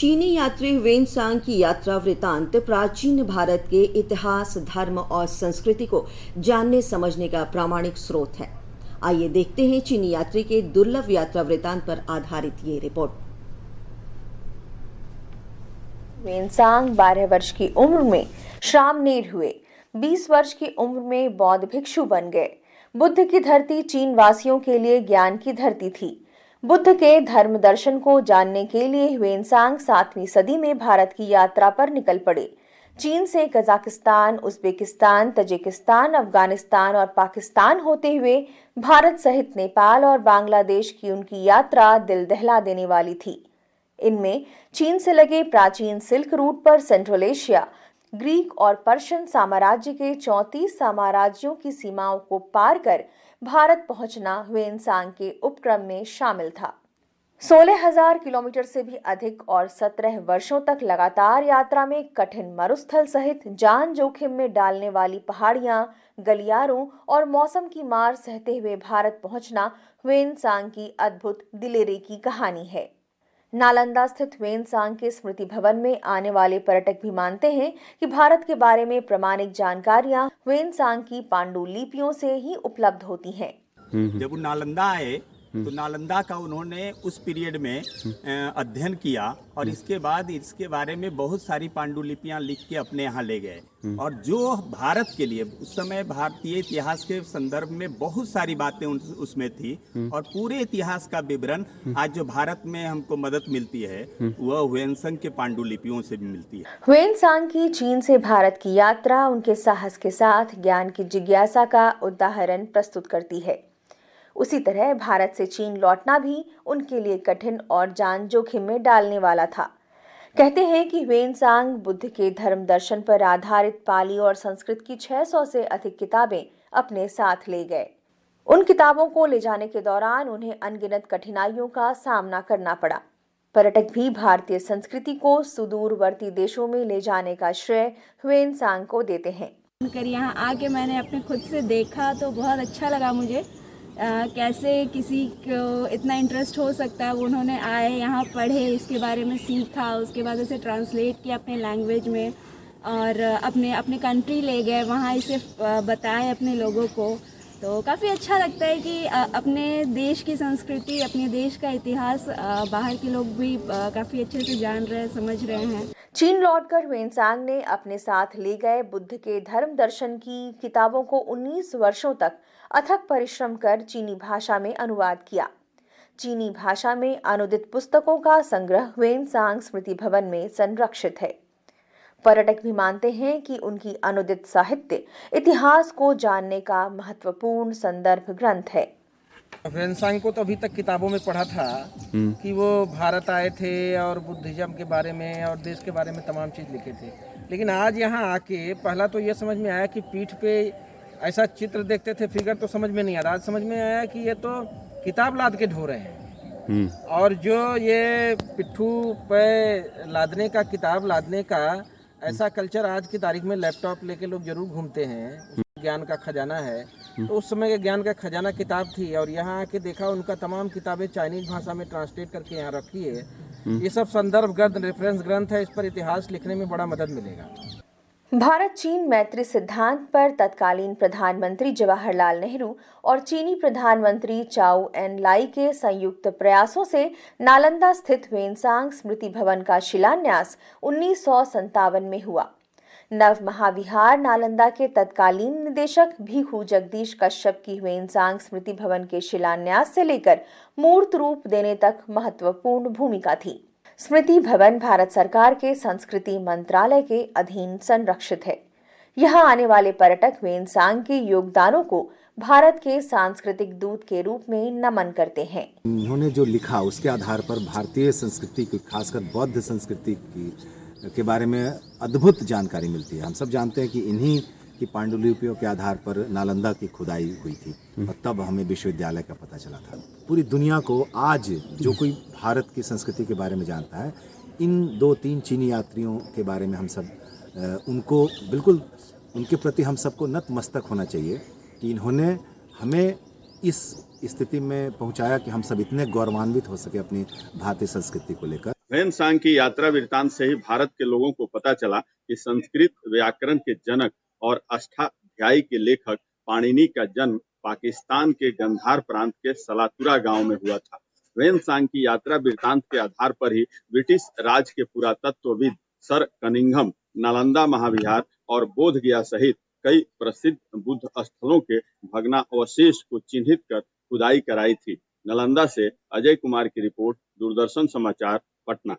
चीनी यात्री वेनसांग की यात्रा वृतांत प्राचीन भारत के इतिहास, धर्म और संस्कृति को जानने समझने का प्रामाणिक स्रोत है। आइए देखते हैं चीनी यात्री के दुर्लभ यात्रा वृतांत पर आधारित ये रिपोर्ट। वेनसांग 12 वर्ष की उम्र में श्रामनेर हुए, 20 वर्ष की उम्र में बौद्ध भिक्षु बन गए। बुद्ध की धरती चीन वासियों के लिए ज्ञान की धरती थी। बुद्ध के धर्म दर्शन को जानने के लिए ह्वेनसांग 7वीं सदी में भारत की यात्रा पर निकल पड़े। चीन से कजाकिस्तान, उज्बेकिस्तान, तजिकिस्तान, अफगानिस्तान और पाकिस्तान होते हुए भारत सहित नेपाल और बांग्लादेश की उनकी यात्रा दिल दहला देने वाली थी। इनमें चीन से लगे प्राचीन सिल्क रूट पर सेंट्रल एशिया, ग्रीक और पर्शियन साम्राज्य के 34 साम्राज्यों की सीमाओं को पार कर भारत पहुंचना ह्वेनसांग के उपक्रम में शामिल था। 16,000 किलोमीटर से भी अधिक और 17 वर्षों तक लगातार यात्रा में कठिन मरुस्थल सहित जान जोखिम में डालने वाली पहाड़ियां, गलियारों और मौसम की मार सहते हुए भारत पहुंचना ह्वेनसांग की अद्भुत दिलेरी की कहानी है। नालंदा स्थित ह्वेनसांग के स्मृति भवन में आने वाले पर्यटक भी मानते हैं कि भारत के बारे में प्रामाणिक जानकारियां ह्वेनसांग की पांडुलिपियों से ही उपलब्ध होती हैं। जब वो नालंदा आए तो नालंदा का उन्होंने उस पीरियड में अध्ययन किया और इसके बाद इसके बारे में बहुत सारी पांडुलिपियां लिख के अपने यहाँ ले गए। और जो भारत के लिए उस समय भारतीय इतिहास के संदर्भ में बहुत सारी बातें उसमें थी और पूरे इतिहास का विवरण आज जो भारत में हमको मदद मिलती है वह ह्वेनसांग के पांडुलिपियों से भी मिलती है। ह्वेनसांग की चीन से भारत की यात्रा उनके साहस के साथ ज्ञान की जिज्ञासा का उदाहरण प्रस्तुत करती है। उसी तरह भारत से चीन लौटना भी उनके लिए कठिन और जान जोखिम में डालने वाला था। कहते हैं कि ह्वेनसांग बुद्ध के धर्म दर्शन पर आधारित पाली और संस्कृत की 600 से अधिक किताबें अपने साथ ले गए। उन किताबों को ले जाने के दौरान उन्हें अनगिनत कठिनाइयों का सामना करना पड़ा। पर्यटक भी भारतीय संस्कृति को सुदूरवर्ती देशों में ले जाने का श्रेय ह्वेनसांग को देते हैं। यहाँ आके मैंने अपने खुद से देखा तो बहुत अच्छा लगा मुझे। कैसे किसी को इतना इंटरेस्ट हो सकता है, वो उन्होंने आए यहाँ पढ़े, इसके बारे में सीखा, उसके बाद इसे ट्रांसलेट किया अपने लैंग्वेज में और अपने कंट्री ले गए, वहाँ इसे बताए अपने लोगों को। तो काफ़ी अच्छा लगता है कि अपने देश की संस्कृति, अपने देश का इतिहास बाहर के लोग भी काफ़ी अच्छे से जान रहे हैं, समझ रहे हैं। चीन लौटकर ह्वेनसांग ने अपने साथ ले गए बुद्ध के धर्म दर्शन की किताबों को 19 वर्षों तक अथक परिश्रम कर चीनी भाषा में अनुवाद किया। चीनी भाषा में अनुदित पुस्तकों का संग्रह ह्वेनसांग स्मृति भवन में संरक्षित है। पर्यटक भी मानते हैं कि उनकी अनुदित साहित्य इतिहास को जानने का महत्वपूर्ण संदर्भ ग्रंथ है। ह्वेनसांग को तो अभी तक किताबों में पढ़ा था कि वो भारत आए थे और बुद्धिज्म के बारे में और देश के बारे में तमाम चीज़ लिखे थे, लेकिन आज यहाँ आके पहला तो ये समझ में आया कि पीठ पे ऐसा चित्र देखते थे, फिगर तो समझ में नहीं आ रहा। आज समझ में आया कि ये तो किताब लाद के ढो रहे हैं और जो ये पिट्ठू पे लादने का, किताब लादने का ऐसा कल्चर आज की तारीख में लैपटॉप लेके लोग जरूर घूमते हैं। ज्ञान का खजाना है, तो उस समय के ज्ञान का खजाना किताब थी और यहाँ आके देखा उनका तमाम किताबें चाइनीज भाषा में ट्रांसलेट करके यहाँ रखी है। ये सब संदर्भ ग्रंथ, रेफरेंस ग्रंथ है, इस पर इतिहास लिखने में बड़ा मदद मिलेगा। भारत चीन मैत्री सिद्धांत पर तत्कालीन प्रधानमंत्री जवाहरलाल नेहरू और चीनी प्रधानमंत्री चाउ एन लाई के संयुक्त प्रयासों से नालंदा स्थित ह्वेनसांग स्मृति भवन का शिलान्यास 1957 में हुआ। नव महाविहार नालंदा के तत्कालीन निदेशक भिखु जगदीश कश्यप की ह्वेनसांग स्मृति भवन के शिलान्यास से लेकर मूर्त रूप देने तक महत्वपूर्ण भूमिका थी। स्मृति भवन भारत सरकार के संस्कृति मंत्रालय के अधीन संरक्षित है। यहाँ आने वाले पर्यटक ह्वेनसांग के योगदानों को भारत के सांस्कृतिक दूत के रूप में नमन करते हैं। उन्होंने जो लिखा उसके आधार पर भारतीय संस्कृति की, खासकर बौद्ध संस्कृति के बारे में अद्भुत जानकारी मिलती है। हम सब जानते हैं कि इन्हीं की पांडुलिपियों के आधार पर नालंदा की खुदाई हुई थी और तब हमें विश्वविद्यालय का पता चला था। पूरी दुनिया को आज जो कोई भारत की संस्कृति के बारे में जानता है, इन 2-3 चीनी यात्रियों के बारे में हम सब उनको बिल्कुल, उनके प्रति हम सबको नतमस्तक होना चाहिए कि इन्होंने हमें इस स्थिति में पहुंचाया कि हम सब इतने गौरवान्वित हो सके अपनी भारतीय संस्कृति को लेकर। ह्वेनसांग की यात्रा वृत्तांत से ही भारत के लोगों को पता चला कि संस्कृत व्याकरण के जनक और अष्टाध्यायी के लेखक पाणिनि का जन्म पाकिस्तान के गंधार प्रांत के सलातुरा गांव में हुआ था। ह्वेनसांग की यात्रा वृत्तांत के आधार पर ही ब्रिटिश राज के पुरातत्वविद सर कनिंघम नालंदा महाविहार और बोध गया सहित कई प्रसिद्ध बुद्ध स्थलों के भग्नावशेष को चिन्हित कर खुदाई कराई थी। नालंदा से अजय कुमार की रिपोर्ट, दूरदर्शन समाचार, पटना।